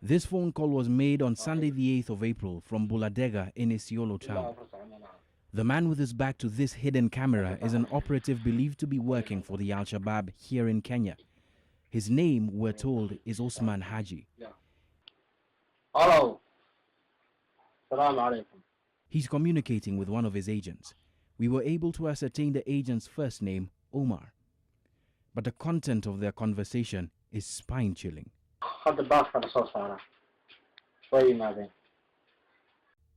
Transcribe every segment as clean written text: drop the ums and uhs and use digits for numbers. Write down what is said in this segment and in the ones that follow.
This phone call was made on Sunday the 8th of April from Buladega in Isiolo town. The man with his back to this hidden camera is an operative believed to be working for the Al-Shabaab here in Kenya. His name, we're told, is Osman Haji. Hello. Salaam alaikum. He's communicating with one of his agents. We were able to ascertain the agent's first name, Omar. But the content of their conversation is spine-chilling.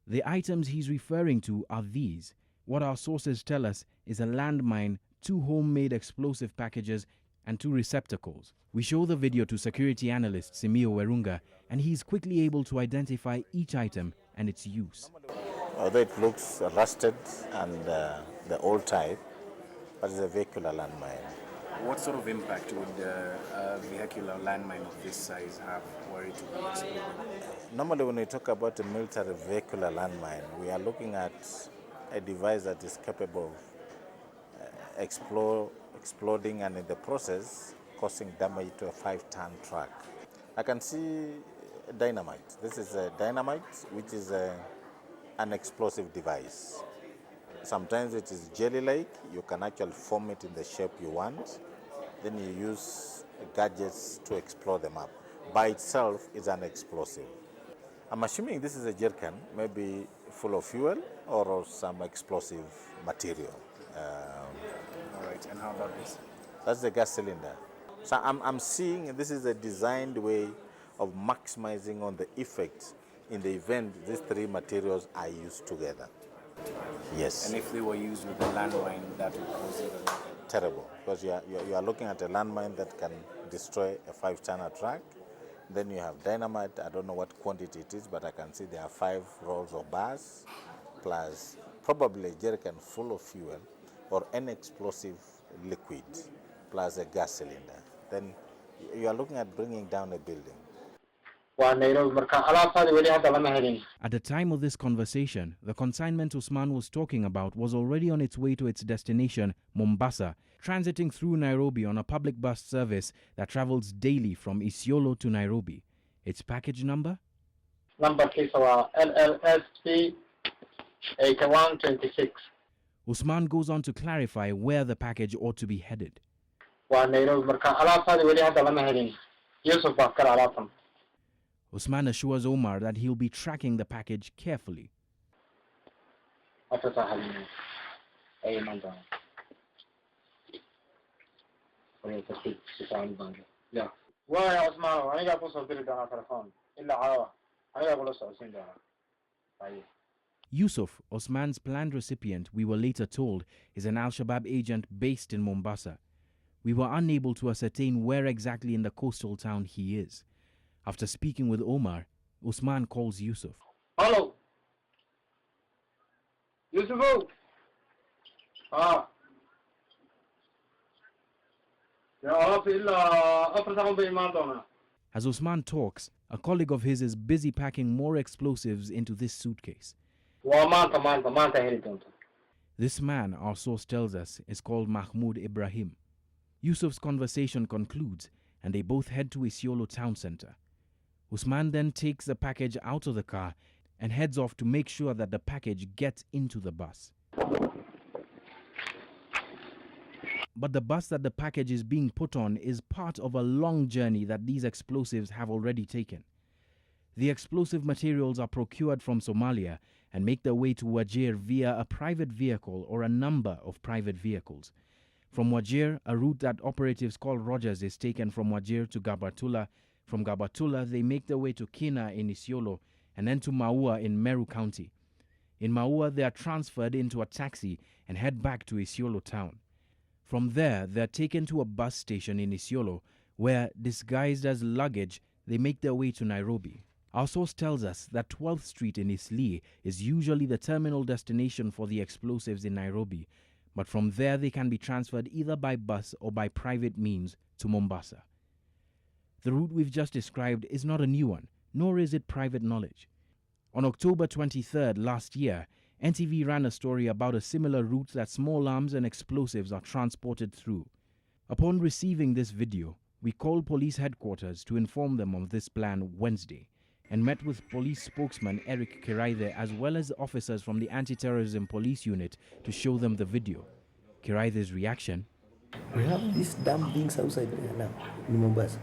The items he's referring to are these. What our sources tell us is a landmine, 2 homemade explosive packages, and 2 receptacles. We show the video to security analyst Simio Werunga, and he's quickly able to identify each item and its use. Although it looks rusted and the old type, but it's a vehicular landmine. What sort of impact would a vehicular landmine of this size have were it to be exploded? Normally when we talk about a military vehicular landmine, we are looking at a device that is capable of exploding and in the process causing damage to a 5-ton truck. I can see dynamite. This is a dynamite, which is an explosive device. Sometimes it is jelly-like. You can actually form it in the shape you want. Then you use gadgets to explode them up. By itself, it's an explosive. I'm assuming this is a jerrycan, maybe full of fuel or some explosive material. All right, and how about this? That's the gas cylinder. So I'm seeing this is a designed way of maximizing on the effect in the event these 3 materials are used together. Yes. And if they were used with a landmine, that would cause even terrible, because you are looking at a landmine that can destroy a 5-ton truck. Then you have dynamite. I don't know what quantity it is, but I can see there are 5 rolls of bars, plus probably a jerrycan full of fuel or an explosive liquid, plus a gas cylinder. Then you are looking at bringing down a building. At the time of this conversation, the consignment Usman was talking about was already on its way to its destination, Mombasa, transiting through Nairobi on a public bus service that travels daily from Isiolo to Nairobi. Its package number? Number case LLSP 8126. Usman goes on to clarify where the package ought to be headed. Usman assures Omar that he'll be tracking the package carefully. Yusuf, Osman's planned recipient, we were later told, is an Al-Shabaab agent based in Mombasa. We were unable to ascertain where exactly in the coastal town he is. After speaking with Omar, Usman calls Yusuf. Hello. Yusuf. As Usman talks, a colleague of his is busy packing more explosives into this suitcase. This man, our source tells us, is called Mahmoud Ibrahim. Yusuf's conversation concludes and they both head to Isiolo town center. Usman then takes the package out of the car and heads off to make sure that the package gets into the bus. But the bus that the package is being put on is part of a long journey that these explosives have already taken. The explosive materials are procured from Somalia and make their way to Wajir via a private vehicle or a number of private vehicles. From Wajir, a route that operatives call Rogers is taken from Wajir to Gabatula. From Gabatula, they make their way to Kina in Isiolo and then to Maua in Meru County. In Maua, they are transferred into a taxi and head back to Isiolo town. From there, they are taken to a bus station in Isiolo where, disguised as luggage, they make their way to Nairobi. Our source tells us that 12th Street in Isli is usually the terminal destination for the explosives in Nairobi, but from there they can be transferred either by bus or by private means to Mombasa. The route we've just described is not a new one, nor is it private knowledge. On October 23rd last year, NTV ran a story about a similar route that small arms and explosives are transported through. Upon receiving this video, We called police headquarters to inform them of this plan Wednesday and met with police spokesman Eric Kiraithe as well as officers from the anti-terrorism police unit to show them the video. Kiraithe's reaction: we have these damn things outside there now in Mombasa.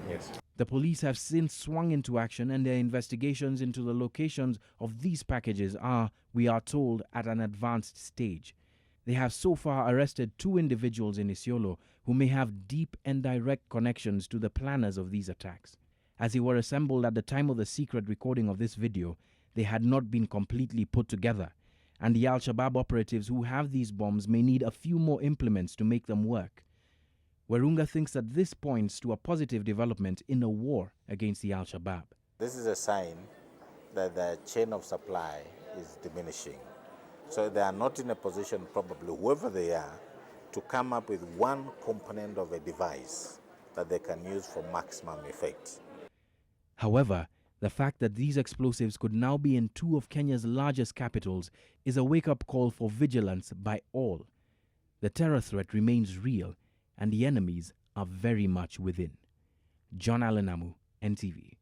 Yes. The police have since swung into action and their investigations into the locations of these packages are, we are told, at an advanced stage. They have so far arrested 2 individuals in Isiolo who may have deep and direct connections to the planners of these attacks. As they were assembled at the time of the secret recording of this video, they had not been completely put together, and the Al-Shabaab operatives who have these bombs may need a few more implements to make them work. Werunga thinks that this points to a positive development in a war against the Al-Shabaab. This is a sign that the chain of supply is diminishing. So they are not in a position, probably whoever they are, to come up with one component of a device that they can use for maximum effect. However, the fact that these explosives could now be in 2 of Kenya's largest capitals is a wake-up call for vigilance by all. The terror threat remains real, and the enemies are very much within. John Allen Amu, NTV.